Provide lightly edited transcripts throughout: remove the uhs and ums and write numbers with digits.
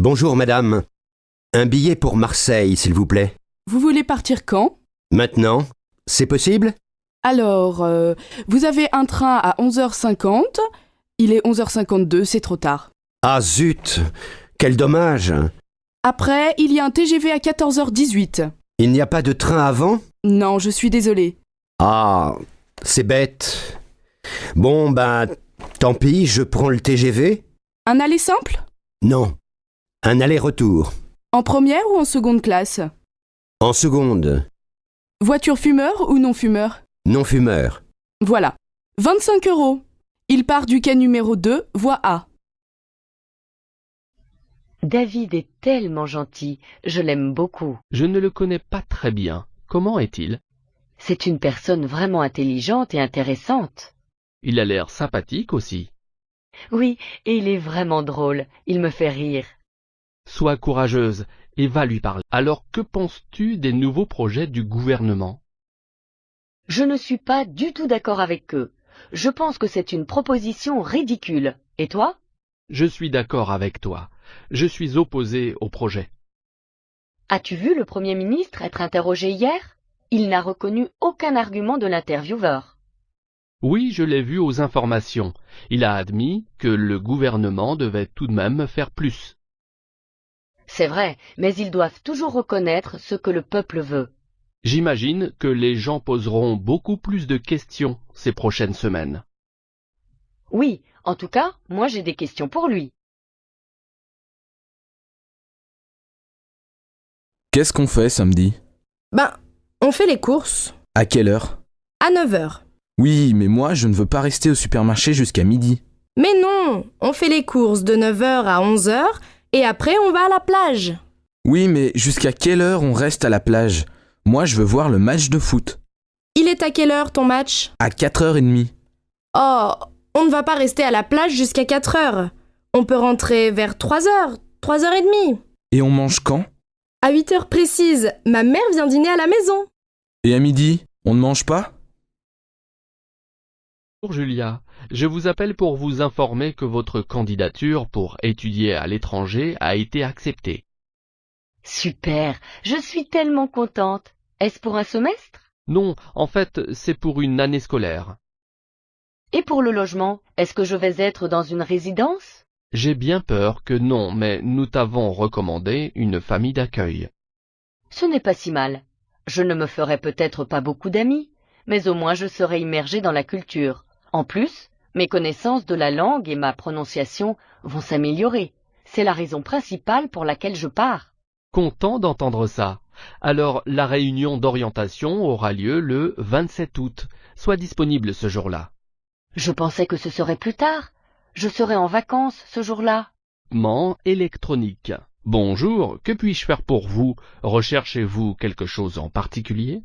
Bonjour madame. Un billet pour Marseille, s'il vous plaît. Vous voulez partir quand? Maintenant? C'est possible? Alors, vous avez un train à 11h50. Il est 11h52, c'est trop tard. Ah zut! Quel dommage! Après, il y a un TGV à 14h18. Il n'y a pas de train avant? Non, je suis désolée. Ah, c'est bête. Bon, tant pis, je prends le TGV? Un aller simple? Non. Un aller-retour. En première ou en seconde classe? En seconde. Voiture fumeur ou non fumeur? Non-fumeur. Voilà. 25 €. Il part du quai numéro 2, voie A. David est tellement gentil, je l'aime beaucoup. Je ne le connais pas très bien. Comment est-il? C'est une personne vraiment intelligente et intéressante. Il a l'air sympathique aussi. Oui, et il est vraiment drôle, il me fait rire. Sois courageuse et va lui parler. Alors que penses-tu des nouveaux projets du gouvernement? Je ne suis pas du tout d'accord avec eux. Je pense que c'est une proposition ridicule. Et toi? Je suis d'accord avec toi. Je suis opposé au projet. As-tu vu le Premier ministre être interrogé hier? Il n'a reconnu aucun argument de l'intervieweur. Oui, je l'ai vu aux informations. Il a admis que le gouvernement devait tout de même faire plus. C'est vrai, mais ils doivent toujours reconnaître ce que le peuple veut. J'imagine que les gens poseront beaucoup plus de questions ces prochaines semaines. Oui, en tout cas, moi j'ai des questions pour lui. Qu'est-ce qu'on fait samedi? On fait les courses. À quelle heure? À 9h. Oui, mais moi je ne veux pas rester au supermarché jusqu'à midi. Mais non, on fait les courses de 9h à 11h et après on va à la plage. Oui, mais jusqu'à quelle heure on reste à la plage? Moi je veux voir le match de foot. Il est à quelle heure ton match? À 4h30. Oh, on ne va pas rester à la plage jusqu'à 4h. On peut rentrer vers 3h, 3h30. Et on mange quand? À 8h précises, ma mère vient dîner à la maison. Et à midi, on ne mange pas? Bonjour Julia, je vous appelle pour vous informer que votre candidature pour étudier à l'étranger a été acceptée. Super, je suis tellement contente. Est-ce pour un semestre? Non, en fait, c'est pour une année scolaire. Et pour le logement, est-ce que je vais être dans une résidence? J'ai bien peur que non, mais nous t'avons recommandé une famille d'accueil. Ce n'est pas si mal. Je ne me ferai peut-être pas beaucoup d'amis, mais au moins je serai immergée dans la culture. En plus, mes connaissances de la langue et ma prononciation vont s'améliorer. C'est la raison principale pour laquelle je pars. Content d'entendre ça. Alors, la réunion d'orientation aura lieu le 27 août. Sois disponible ce jour-là. Je pensais que ce serait plus tard. Je serai en vacances ce jour-là. Ment électronique. Bonjour, que puis-je faire pour vous? Recherchez-vous quelque chose en particulier?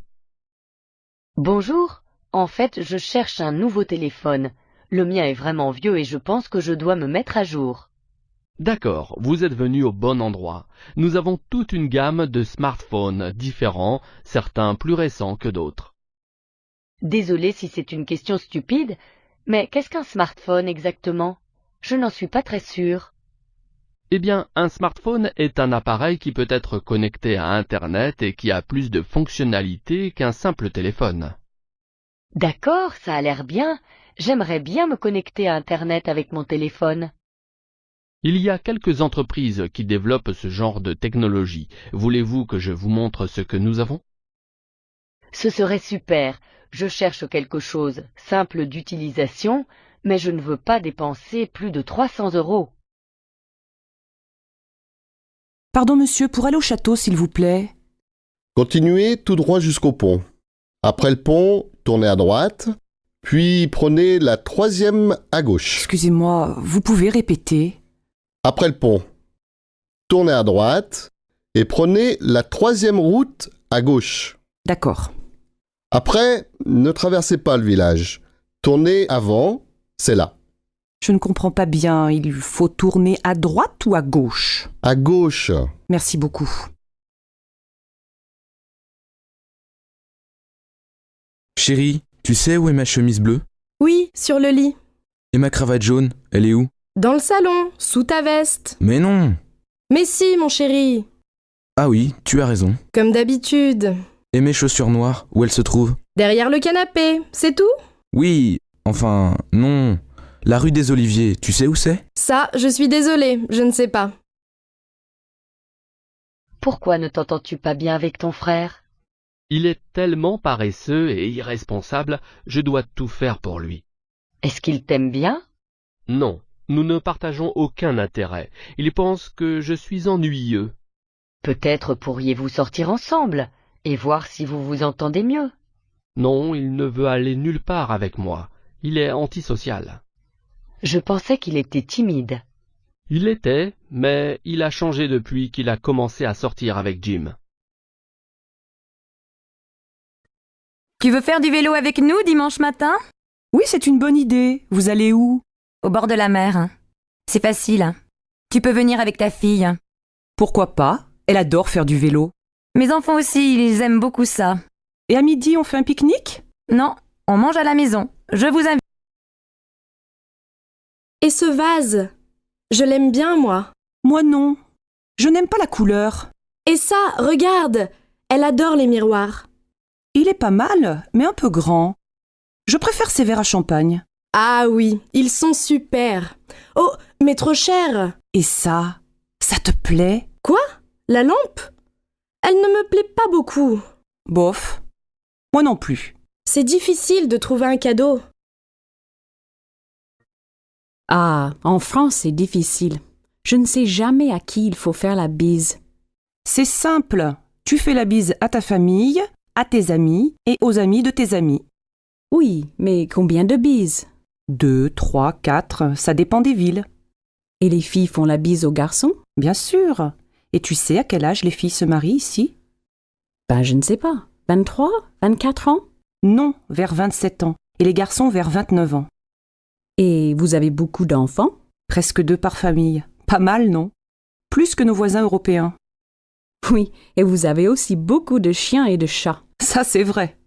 Bonjour. En fait, je cherche un nouveau téléphone. Le mien est vraiment vieux et je pense que je dois me mettre à jour. D'accord, vous êtes venu au bon endroit. Nous avons toute une gamme de smartphones différents, certains plus récents que d'autres. Désolée si c'est une question stupide, mais qu'est-ce qu'un smartphone exactement? Je n'en suis pas très sûre. Eh bien, un smartphone est un appareil qui peut être connecté à Internet et qui a plus de fonctionnalités qu'un simple téléphone. D'accord, ça a l'air bien. J'aimerais bien me connecter à Internet avec mon téléphone. Il y a quelques entreprises qui développent ce genre de technologie. Voulez-vous que je vous montre ce que nous avons? Ce serait super. Je cherche quelque chose simple d'utilisation, mais je ne veux pas dépenser plus de 300 €. Pardon monsieur, pour aller au château s'il vous plaît. Continuez tout droit jusqu'au pont. Après le pont, tournez à droite, puis prenez la 3e à gauche. Excusez-moi, vous pouvez répéter? Après le pont, tournez à droite et prenez la 3e route à gauche. D'accord. Après, ne traversez pas le village. Tournez avant, c'est là. Je ne comprends pas bien, il faut tourner à droite ou à gauche? À gauche. Merci beaucoup. Chérie, tu sais où est ma chemise bleue? Oui, sur le lit. Et ma cravate jaune, elle est où? Dans le salon, sous ta veste. Mais non! Mais si, mon chéri. Ah oui, tu as raison. Comme d'habitude. Et mes chaussures noires, où elles se trouvent? Derrière le canapé, c'est tout? Oui, enfin, non. La rue des Oliviers, tu sais où c'est? Ça, je suis désolée, je ne sais pas. Pourquoi ne t'entends-tu pas bien avec ton frère? Il est tellement paresseux et irresponsable, je dois tout faire pour lui. Est-ce qu'il t'aime bien? Non, nous ne partageons aucun intérêt. Il pense que je suis ennuyeux. Peut-être pourriez-vous sortir ensemble et voir si vous vous entendez mieux. Non, il ne veut aller nulle part avec moi. Il est antisocial. Je pensais qu'il était timide. Il l'était, mais il a changé depuis qu'il a commencé à sortir avec Jim. Tu veux faire du vélo avec nous dimanche matin? Oui, c'est une bonne idée. Vous allez où? Au bord de la mer. C'est facile. Tu peux venir avec ta fille. Pourquoi pas? Elle adore faire du vélo. Mes enfants aussi, ils aiment beaucoup ça. Et à midi, on fait un pique-nique? Non, on mange à la maison. Je vous invite. Et ce vase? Je l'aime bien, moi. Moi non. Je n'aime pas la couleur. Et ça, regarde! Elle adore les miroirs. Il est pas mal, mais un peu grand. Je préfère ces verres à champagne. Ah oui, ils sont super. Oh, mais trop cher. Et ça te plaît? Quoi? La lampe? Elle ne me plaît pas beaucoup. Bof. Moi non plus. C'est difficile de trouver un cadeau. Ah, en France, c'est difficile. Je ne sais jamais à qui il faut faire la bise. C'est simple. Tu fais la bise à ta famille, à tes amis et aux amis de tes amis. Oui, mais combien de bises? 2, 3, 4, ça dépend des villes. Et les filles font la bise aux garçons? Bien sûr. Et tu sais à quel âge les filles se marient ici? Ben, je ne sais pas. 23? 24 ans? Non, vers 27 ans. Et les garçons vers 29 ans. Et vous avez beaucoup d'enfants? Presque 2 par famille. Pas mal, non? Plus que nos voisins européens. Oui, et vous avez aussi beaucoup de chiens et de chats. Ça, c'est vrai.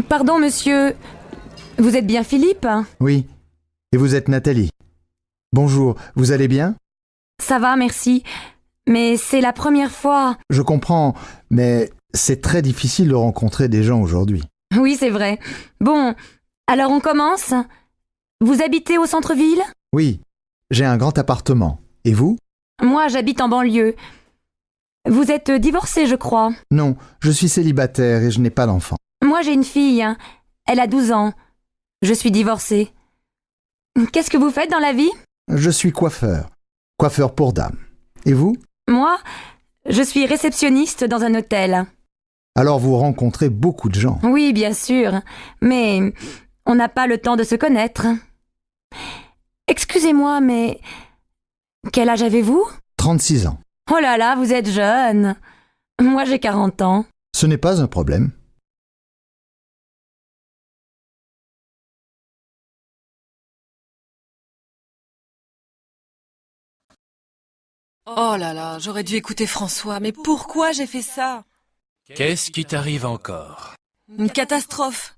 Pardon, monsieur. Vous êtes bien Philippe? Oui. Et vous êtes Nathalie. Bonjour, vous allez bien? Ça va, merci. Mais c'est la première fois. Je comprends, mais c'est très difficile de rencontrer des gens aujourd'hui. Oui, c'est vrai. Bon, alors on commence. Vous habitez au centre-ville? Oui, j'ai un grand appartement. Et vous? Moi, j'habite en banlieue. Vous êtes divorcé, je crois. Non, je suis célibataire et je n'ai pas d'enfant. Moi, j'ai une fille. Elle a 12 ans. Je suis divorcée. Qu'est-ce que vous faites dans la vie? Je suis coiffeur. Coiffeur pour dames. Et vous? Moi, je suis réceptionniste dans un hôtel. Alors vous rencontrez beaucoup de gens. Oui, bien sûr. Mais on n'a pas le temps de se connaître. Excusez-moi, mais quel âge avez-vous? 36 ans. Oh là là, vous êtes jeune. Moi, j'ai 40 ans. Ce n'est pas un problème. Oh là là, j'aurais dû écouter François, mais pourquoi j'ai fait ça? Qu'est-ce qui t'arrive encore? Une catastrophe.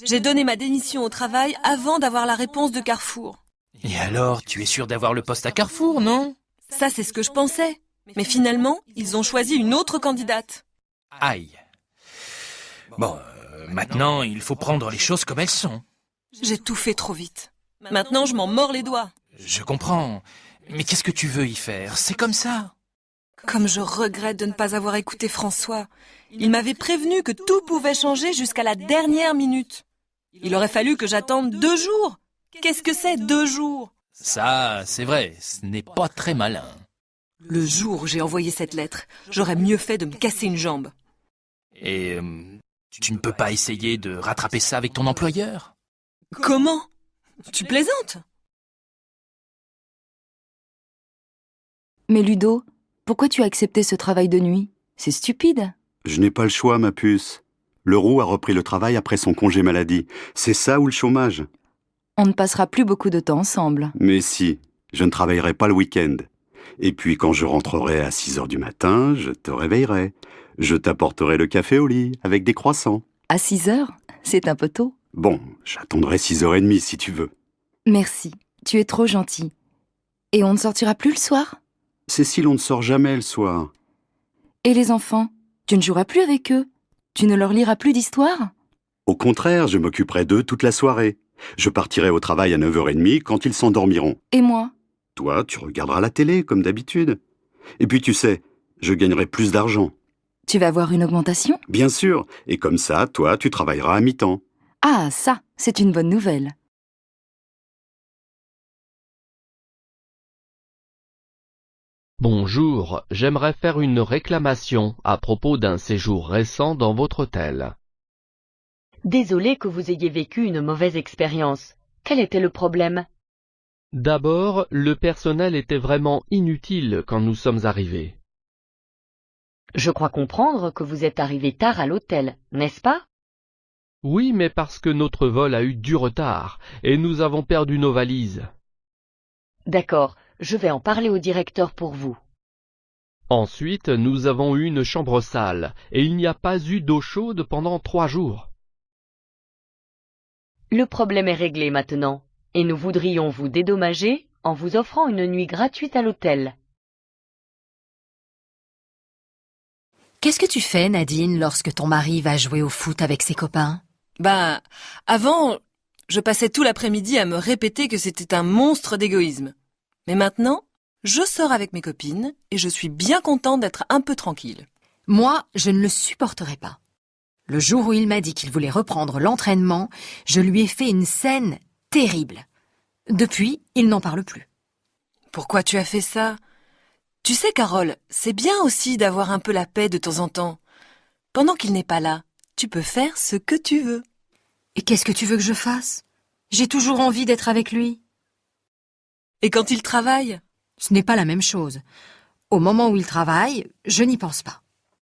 J'ai donné ma démission au travail avant d'avoir la réponse de Carrefour. Et alors, tu es sûr d'avoir le poste à Carrefour, non? Ça, c'est ce que je pensais. Mais finalement, ils ont choisi une autre candidate. Aïe. Bon, maintenant, il faut prendre les choses comme elles sont. J'ai tout fait trop vite. Maintenant, je m'en mords les doigts. Je comprends. Mais qu'est-ce que tu veux y faire? C'est comme ça. Comme je regrette de ne pas avoir écouté François. Il m'avait prévenu que tout pouvait changer jusqu'à la dernière minute. Il aurait fallu que j'attende 2 jours. Qu'est-ce que c'est 2 jours? Ça, c'est vrai, ce n'est pas très malin. Le jour où j'ai envoyé cette lettre, j'aurais mieux fait de me casser une jambe. Et tu ne peux pas essayer de rattraper ça avec ton employeur? Comment? Tu plaisantes? Mais Ludo, pourquoi tu as accepté ce travail de nuit? C'est stupide. Je n'ai pas le choix, ma puce. Leroux a repris le travail après son congé maladie. C'est ça ou le chômage? On ne passera plus beaucoup de temps ensemble. Mais si, je ne travaillerai pas le week-end. Et puis quand je rentrerai à 6h du matin, je te réveillerai. Je t'apporterai le café au lit, avec des croissants. À 6 heures? C'est un peu tôt. Bon, j'attendrai 6h30 si tu veux. Merci, tu es trop gentil. Et on ne sortira plus le soir? Cécile, on ne sort jamais le soir. Et les enfants? Tu ne joueras plus avec eux? Tu ne leur liras plus d'histoires? Au contraire, je m'occuperai d'eux toute la soirée. Je partirai au travail à 9h30 quand ils s'endormiront. Et moi? Toi, tu regarderas la télé, comme d'habitude. Et puis tu sais, je gagnerai plus d'argent. Tu vas avoir une augmentation? Bien sûr, et comme ça, toi, tu travailleras à mi-temps. Ah, ça, c'est une bonne nouvelle. Bonjour, j'aimerais faire une réclamation à propos d'un séjour récent dans votre hôtel. Désolé que vous ayez vécu une mauvaise expérience. Quel était le problème? D'abord, le personnel était vraiment inutile quand nous sommes arrivés. Je crois comprendre que vous êtes arrivé tard à l'hôtel, n'est-ce pas? Oui, mais parce que notre vol a eu du retard et nous avons perdu nos valises. D'accord, je vais en parler au directeur pour vous. Ensuite, nous avons eu une chambre sale et il n'y a pas eu d'eau chaude pendant 3 jours. Le problème est réglé maintenant, et nous voudrions vous dédommager en vous offrant une nuit gratuite à l'hôtel. Qu'est-ce que tu fais, Nadine, lorsque ton mari va jouer au foot avec ses copains? Avant, je passais tout l'après-midi à me répéter que c'était un monstre d'égoïsme. Mais maintenant, je sors avec mes copines et je suis bien contente d'être un peu tranquille. Moi, je ne le supporterai pas. Le jour où il m'a dit qu'il voulait reprendre l'entraînement, je lui ai fait une scène terrible. Depuis, il n'en parle plus. Pourquoi tu as fait ça? Tu sais, Carole, c'est bien aussi d'avoir un peu la paix de temps en temps. Pendant qu'il n'est pas là, tu peux faire ce que tu veux. Et qu'est-ce que tu veux que je fasse? J'ai toujours envie d'être avec lui. Et quand il travaille? Ce n'est pas la même chose. Au moment où il travaille, je n'y pense pas.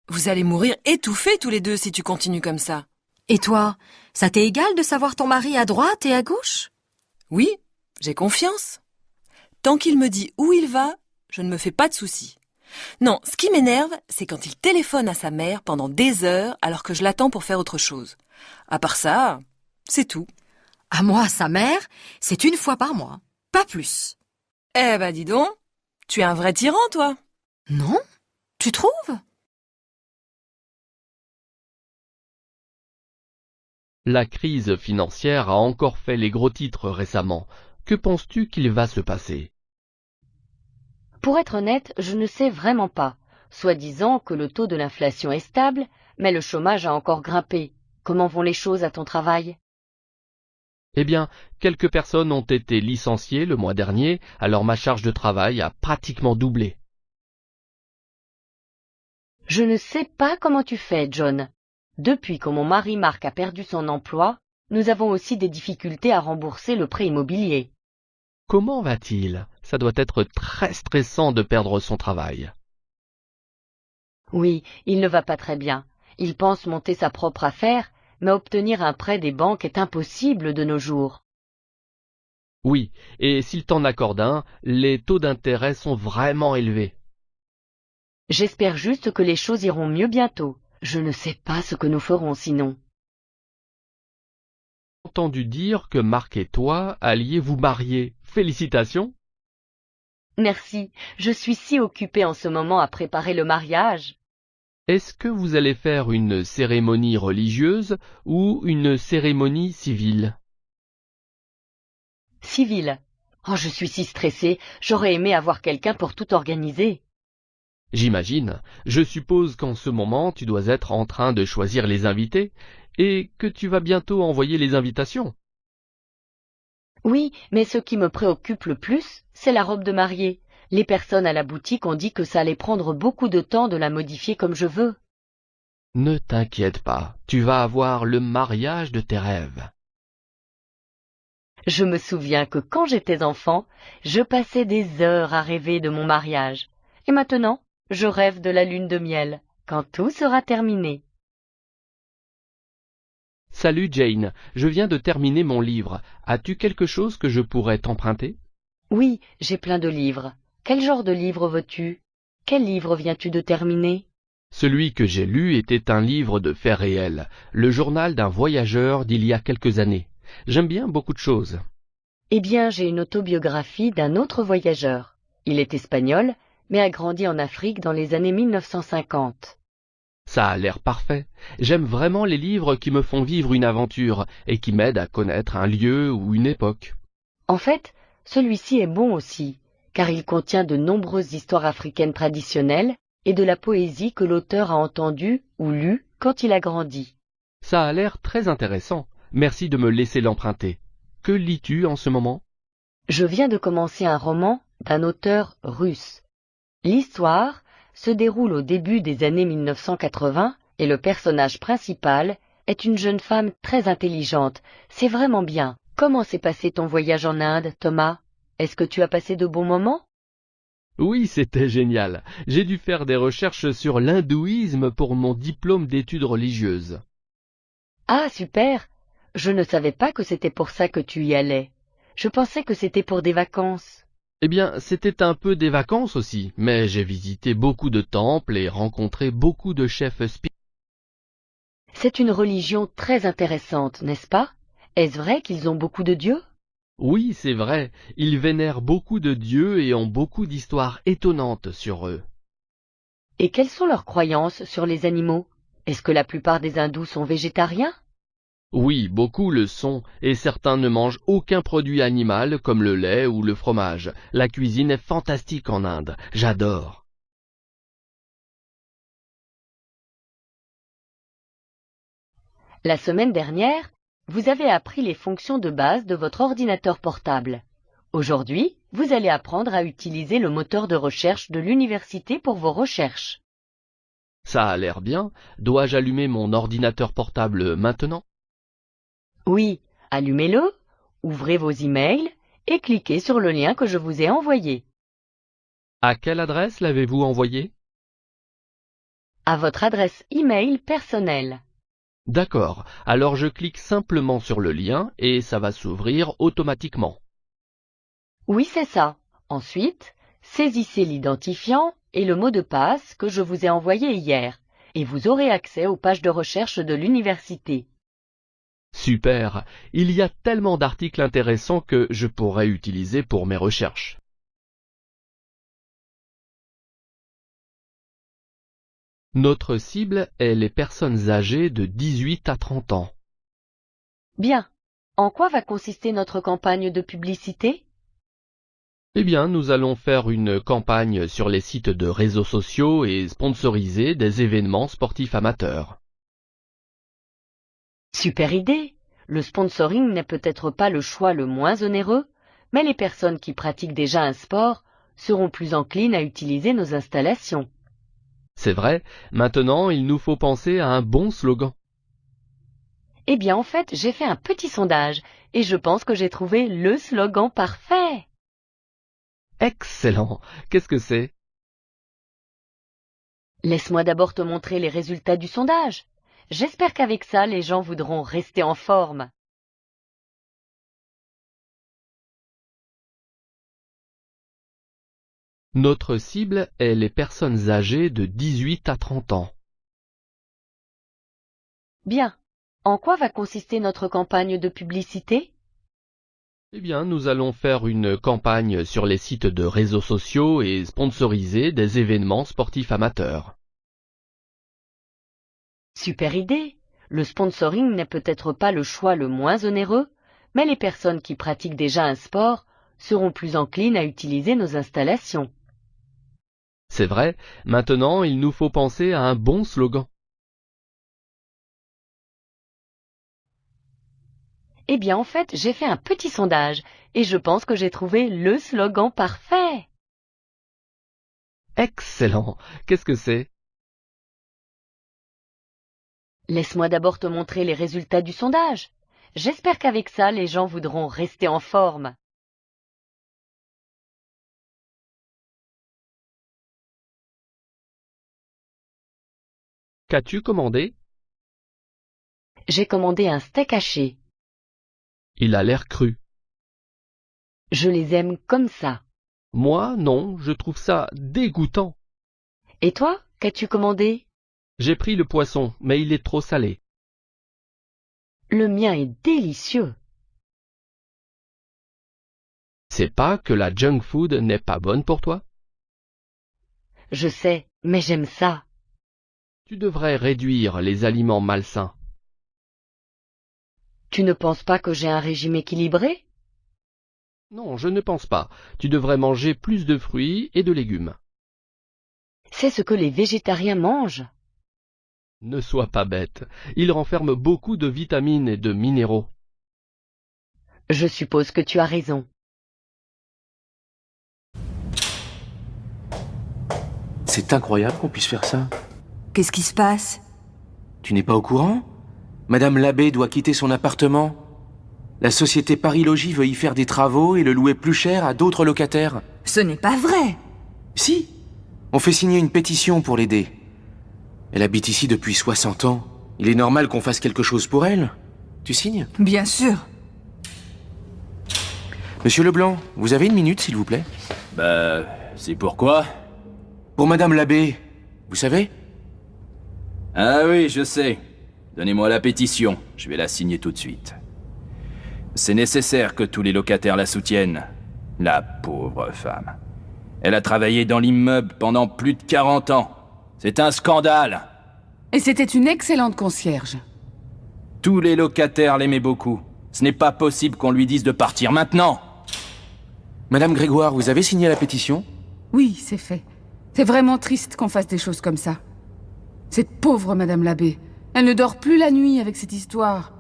Vous allez mourir étouffés tous les deux si tu continues comme ça. Et toi, ça t'est égal de savoir ton mari à droite et à gauche? Oui, j'ai confiance. Tant qu'il me dit où il va, je ne me fais pas de soucis. Non, ce qui m'énerve, c'est quand il téléphone à sa mère pendant des heures alors que je l'attends pour faire autre chose. À part ça, c'est tout. À moi, sa mère, c'est une fois par mois, pas plus. Eh ben dis donc, tu es un vrai tyran, toi. Non? Tu trouves? La crise financière a encore fait les gros titres récemment. Que penses-tu qu'il va se passer? Pour être honnête, je ne sais vraiment pas. Soi-disant que le taux de l'inflation est stable, mais le chômage a encore grimpé. Comment vont les choses à ton travail? Eh bien, quelques personnes ont été licenciées le mois dernier, alors ma charge de travail a pratiquement doublé. Je ne sais pas comment tu fais, John. Depuis que mon mari Marc a perdu son emploi, nous avons aussi des difficultés à rembourser le prêt immobilier. Comment va-t-il? Ça doit être très stressant de perdre son travail. Oui, il ne va pas très bien. Il pense monter sa propre affaire, mais obtenir un prêt des banques est impossible de nos jours. Oui, et s'il t'en accorde un, les taux d'intérêt sont vraiment élevés. J'espère juste que les choses iront mieux bientôt. Je ne sais pas ce que nous ferons sinon. J'ai entendu dire que Marc et toi alliez vous marier. Félicitations. Merci, je suis si occupée en ce moment à préparer le mariage. Est-ce que vous allez faire une cérémonie religieuse ou une cérémonie civile? Civile. Oh, je suis si stressée, j'aurais aimé avoir quelqu'un pour tout organiser. J'imagine. Je suppose qu'en ce moment, tu dois être en train de choisir les invités et que tu vas bientôt envoyer les invitations. Oui, mais ce qui me préoccupe le plus, c'est la robe de mariée. Les personnes à la boutique ont dit que ça allait prendre beaucoup de temps de la modifier comme je veux. Ne t'inquiète pas, tu vas avoir le mariage de tes rêves. Je me souviens que quand j'étais enfant, je passais des heures à rêver de mon mariage. Et maintenant, je rêve de la lune de miel, quand tout sera terminé. Salut Jane, je viens de terminer mon livre. As-tu quelque chose que je pourrais t'emprunter? Oui, j'ai plein de livres. Quel genre de livre veux-tu? Quel livre viens-tu de terminer? Celui que j'ai lu était un livre de faits réels, le journal d'un voyageur d'il y a quelques années. J'aime bien beaucoup de choses. Eh bien, j'ai une autobiographie d'un autre voyageur. Il est espagnol, mais a grandi en Afrique dans les années 1950. Ça a l'air parfait. J'aime vraiment les livres qui me font vivre une aventure et qui m'aident à connaître un lieu ou une époque. En fait, celui-ci est bon aussi, car il contient de nombreuses histoires africaines traditionnelles et de la poésie que l'auteur a entendue ou lue quand il a grandi. Ça a l'air très intéressant. Merci de me laisser l'emprunter. Que lis-tu en ce moment? Je viens de commencer un roman d'un auteur russe. L'histoire se déroule au début des années 1980 et le personnage principal est une jeune femme très intelligente. C'est vraiment bien. Comment s'est passé ton voyage en Inde, Thomas? Est-ce que tu as passé de bons moments? Oui, c'était génial. J'ai dû faire des recherches sur l'hindouisme pour mon diplôme d'études religieuses. Ah, super! Je ne savais pas que c'était pour ça que tu y allais. Je pensais que c'était pour des vacances. Eh bien, c'était un peu des vacances aussi, mais j'ai visité beaucoup de temples et rencontré beaucoup de chefs spirituels. C'est une religion très intéressante, n'est-ce pas? Est-ce vrai qu'ils ont beaucoup de dieux? Oui, c'est vrai, ils vénèrent beaucoup de dieux et ont beaucoup d'histoires étonnantes sur eux. Et quelles sont leurs croyances sur les animaux? Est-ce que la plupart des hindous sont végétariens? Oui, beaucoup le sont, et certains ne mangent aucun produit animal comme le lait ou le fromage. La cuisine est fantastique en Inde, j'adore. La semaine dernière, vous avez appris les fonctions de base de votre ordinateur portable. Aujourd'hui, vous allez apprendre à utiliser le moteur de recherche de l'université pour vos recherches. Ça a l'air bien. Dois-je allumer mon ordinateur portable maintenant? Oui, allumez-le, ouvrez vos emails et cliquez sur le lien que je vous ai envoyé. À quelle adresse l'avez-vous envoyé? À votre adresse email personnelle. D'accord, alors je clique simplement sur le lien et ça va s'ouvrir automatiquement. Oui, c'est ça. Ensuite, saisissez l'identifiant et le mot de passe que je vous ai envoyé hier et vous aurez accès aux pages de recherche de l'université. Super, il y a tellement d'articles intéressants que je pourrais utiliser pour mes recherches. Notre cible est les personnes âgées de 18 à 30 ans. Bien. En quoi va consister notre campagne de publicité? Eh bien, nous allons faire une campagne sur les sites de réseaux sociaux et sponsoriser des événements sportifs amateurs. Super idée! Le sponsoring n'est peut-être pas le choix le moins onéreux, mais les personnes qui pratiquent déjà un sport seront plus enclines à utiliser nos installations. C'est vrai, maintenant il nous faut penser à un bon slogan. Eh bien, en fait, j'ai fait un petit sondage et je pense que j'ai trouvé le slogan parfait. Excellent! Qu'est-ce que c'est? Laisse-moi d'abord te montrer les résultats du sondage. J'espère qu'avec ça, les gens voudront rester en forme. Notre cible est les personnes âgées de 18 à 30 ans. Bien. En quoi va consister notre campagne de publicité? Eh bien, nous allons faire une campagne sur les sites de réseaux sociaux et sponsoriser des événements sportifs amateurs. Super idée! Le sponsoring n'est peut-être pas le choix le moins onéreux, mais les personnes qui pratiquent déjà un sport seront plus enclines à utiliser nos installations. C'est vrai, maintenant il nous faut penser à un bon slogan. Eh bien, en fait, j'ai fait un petit sondage et je pense que j'ai trouvé le slogan parfait. Excellent! Qu'est-ce que c'est? Laisse-moi d'abord te montrer les résultats du sondage. J'espère qu'avec ça, les gens voudront rester en forme. Qu'as-tu commandé? J'ai commandé un steak haché. Il a l'air cru. Je les aime comme ça. Moi, non, je trouve ça dégoûtant. Et toi, qu'as-tu commandé? J'ai pris le poisson, mais il est trop salé. Le mien est délicieux. C'est pas que la junk food n'est pas bonne pour toi? Je sais, mais j'aime ça. Tu devrais réduire les aliments malsains. Tu ne penses pas que j'ai un régime équilibré? Non, je ne pense pas. Tu devrais manger plus de fruits et de légumes. C'est ce que les végétariens mangent. Ne sois pas bête. Ils renferment beaucoup de vitamines et de minéraux. Je suppose que tu as raison. C'est incroyable qu'on puisse faire ça. Qu'est-ce qui se passe? Tu n'es pas au courant? Madame Labbé doit quitter son appartement. La société Paris Logis veut y faire des travaux et le louer plus cher à d'autres locataires. Ce n'est pas vrai. Si. On fait signer une pétition pour l'aider. Elle habite ici depuis 60 ans. Il est normal qu'on fasse quelque chose pour elle. Tu signes? Bien sûr. Monsieur Leblanc, vous avez une minute, s'il vous plaît? C'est pourquoi? Pour Madame Labbé, vous savez? Ah oui, je sais. Donnez-moi la pétition, je vais la signer tout de suite. C'est nécessaire que tous les locataires la soutiennent. La pauvre femme. Elle a travaillé dans l'immeuble pendant plus de 40 ans. C'est un scandale. Et c'était une excellente concierge. Tous les locataires l'aimaient beaucoup. Ce n'est pas possible qu'on lui dise de partir maintenant. Madame Grégoire, vous avez signé la pétition? Oui, c'est fait. C'est vraiment triste qu'on fasse des choses comme ça. Cette pauvre Madame Labbé, elle ne dort plus la nuit avec cette histoire.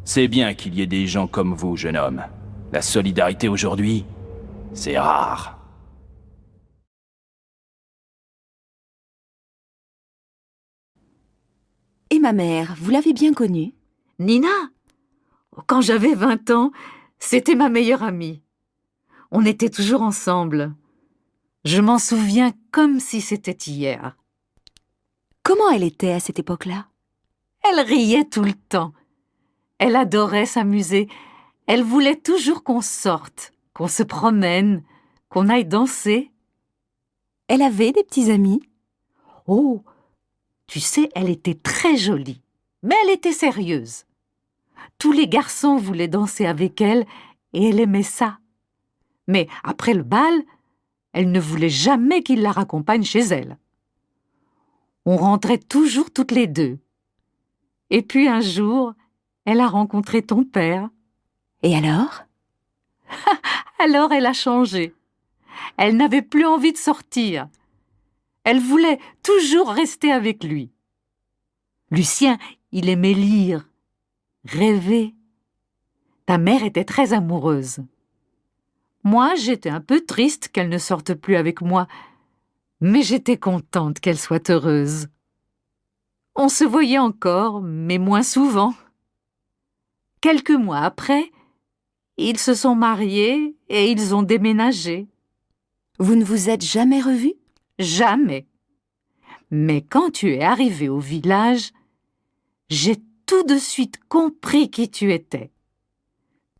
C'est bien qu'il y ait des gens comme vous, jeune homme. La solidarité aujourd'hui, c'est rare. Et ma mère, vous l'avez bien connue? Nina? Quand j'avais 20 ans, c'était ma meilleure amie. On était toujours ensemble. Je m'en souviens comme si c'était hier. Comment elle était à cette époque-là? Elle riait tout le temps. Elle adorait s'amuser. Elle voulait toujours qu'on sorte, qu'on se promène, qu'on aille danser. Elle avait des petits amis? Oh, tu sais, elle était très jolie, mais elle était sérieuse. Tous les garçons voulaient danser avec elle et elle aimait ça. Mais après le bal, elle ne voulait jamais qu'il la raccompagne chez elle. On rentrait toujours toutes les deux. Et puis un jour, elle a rencontré ton père. Et alors? Alors elle a changé. Elle n'avait plus envie de sortir. Elle voulait toujours rester avec lui. Lucien, il aimait lire, rêver. Ta mère était très amoureuse. Moi, j'étais un peu triste qu'elle ne sorte plus avec moi, mais j'étais contente qu'elle soit heureuse. On se voyait encore, mais moins souvent. Quelques mois après, ils se sont mariés et ils ont déménagé. Vous ne vous êtes jamais revus? Jamais. Mais quand tu es arrivé au village, j'ai tout de suite compris qui tu étais.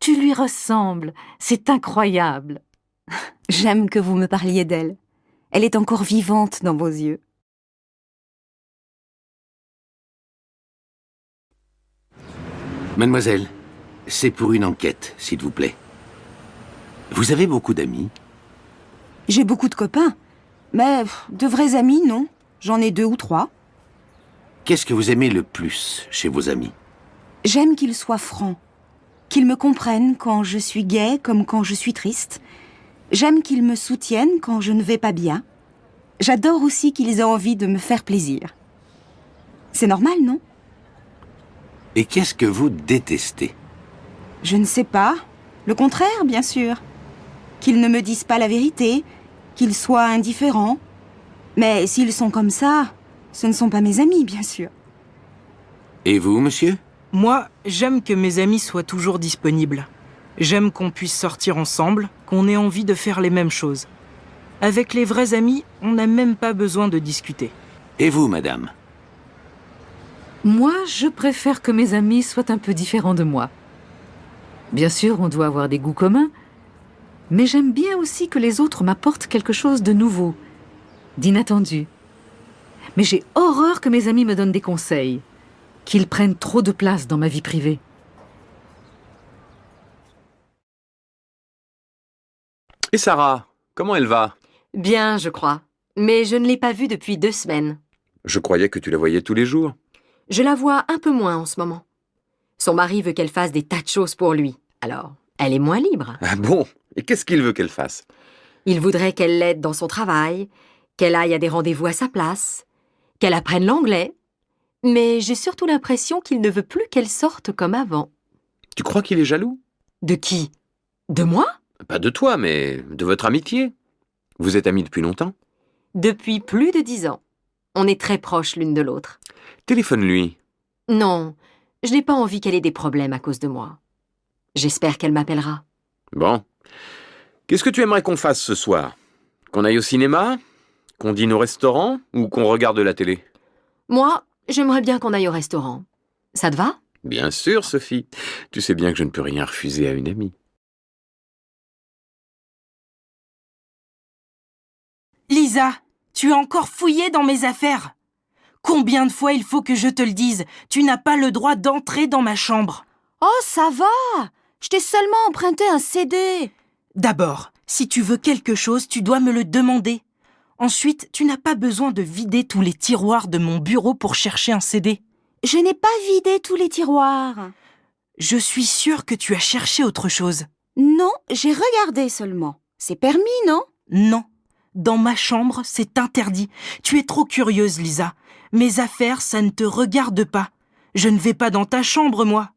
Tu lui ressembles, c'est incroyable. J'aime que vous me parliez d'elle. Elle est encore vivante dans vos yeux. Mademoiselle, c'est pour une enquête, s'il vous plaît. Vous avez beaucoup d'amis? J'ai beaucoup de copains, mais de vrais amis, non. J'en ai 2 ou 3. Qu'est-ce que vous aimez le plus chez vos amis? J'aime qu'ils soient francs, qu'ils me comprennent quand je suis gaie comme quand je suis triste. J'aime qu'ils me soutiennent quand je ne vais pas bien. J'adore aussi qu'ils aient envie de me faire plaisir. C'est normal, non? Et qu'est-ce que vous détestez? Je ne sais pas. Le contraire, bien sûr. Qu'ils ne me disent pas la vérité, qu'ils soient indifférents. Mais s'ils sont comme ça, ce ne sont pas mes amis, bien sûr. Et vous, monsieur? Moi, j'aime que mes amis soient toujours disponibles. J'aime qu'on puisse sortir ensemble, qu'on ait envie de faire les mêmes choses. Avec les vrais amis, on n'a même pas besoin de discuter. Et vous, madame? Moi, je préfère que mes amis soient un peu différents de moi. Bien sûr, on doit avoir des goûts communs, mais j'aime bien aussi que les autres m'apportent quelque chose de nouveau, d'inattendu. Mais j'ai horreur que mes amis me donnent des conseils, qu'ils prennent trop de place dans ma vie privée. Et Sarah, comment elle va? Bien, je crois. Mais je ne l'ai pas vue depuis 2 semaines. Je croyais que tu la voyais tous les jours. Je la vois un peu moins en ce moment. Son mari veut qu'elle fasse des tas de choses pour lui. Alors, elle est moins libre. Ah bon? Et qu'est-ce qu'il veut qu'elle fasse? Il voudrait qu'elle l'aide dans son travail, qu'elle aille à des rendez-vous à sa place, qu'elle apprenne l'anglais. Mais j'ai surtout l'impression qu'il ne veut plus qu'elle sorte comme avant. Tu crois qu'il est jaloux? De qui? De moi? Pas de toi, mais de votre amitié. Vous êtes amis depuis longtemps? Depuis plus de 10 ans. On est très proches l'une de l'autre. Téléphone-lui. Non, je n'ai pas envie qu'elle ait des problèmes à cause de moi. J'espère qu'elle m'appellera. Bon. Qu'est-ce que tu aimerais qu'on fasse ce soir? Qu'on aille au cinéma? Qu'on dîne au restaurant? Ou qu'on regarde la télé? Moi, j'aimerais bien qu'on aille au restaurant. Ça te va? Bien sûr, Sophie. Tu sais bien que je ne peux rien refuser à une amie. Lisa, tu as encore fouillé dans mes affaires. Combien de fois il faut que je te le dise? Tu n'as pas le droit d'entrer dans ma chambre. Oh, ça va! Je t'ai seulement emprunté un CD. D'abord, si tu veux quelque chose, tu dois me le demander. Ensuite, tu n'as pas besoin de vider tous les tiroirs de mon bureau pour chercher un CD. Je n'ai pas vidé tous les tiroirs. Je suis sûre que tu as cherché autre chose. Non, j'ai regardé seulement. C'est permis, non? Non. Dans ma chambre, c'est interdit. Tu es trop curieuse, Lisa. Mes affaires, ça ne te regarde pas. Je ne vais pas dans ta chambre, moi.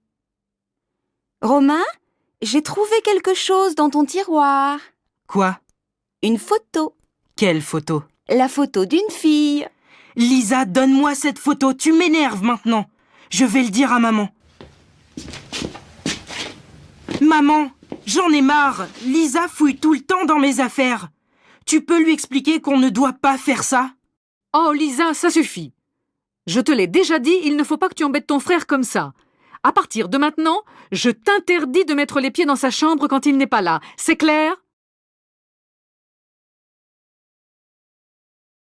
Romain, j'ai trouvé quelque chose dans ton tiroir. Quoi? Une photo. Quelle photo? La photo d'une fille. Lisa, donne-moi cette photo. Tu m'énerves maintenant. Je vais le dire à maman. Maman, j'en ai marre. Lisa fouille tout le temps dans mes affaires. Tu peux lui expliquer qu'on ne doit pas faire ça? Oh, Lisa, ça suffit. Je te l'ai déjà dit, il ne faut pas que tu embêtes ton frère comme ça. À partir de maintenant, je t'interdis de mettre les pieds dans sa chambre quand il n'est pas là. C'est clair?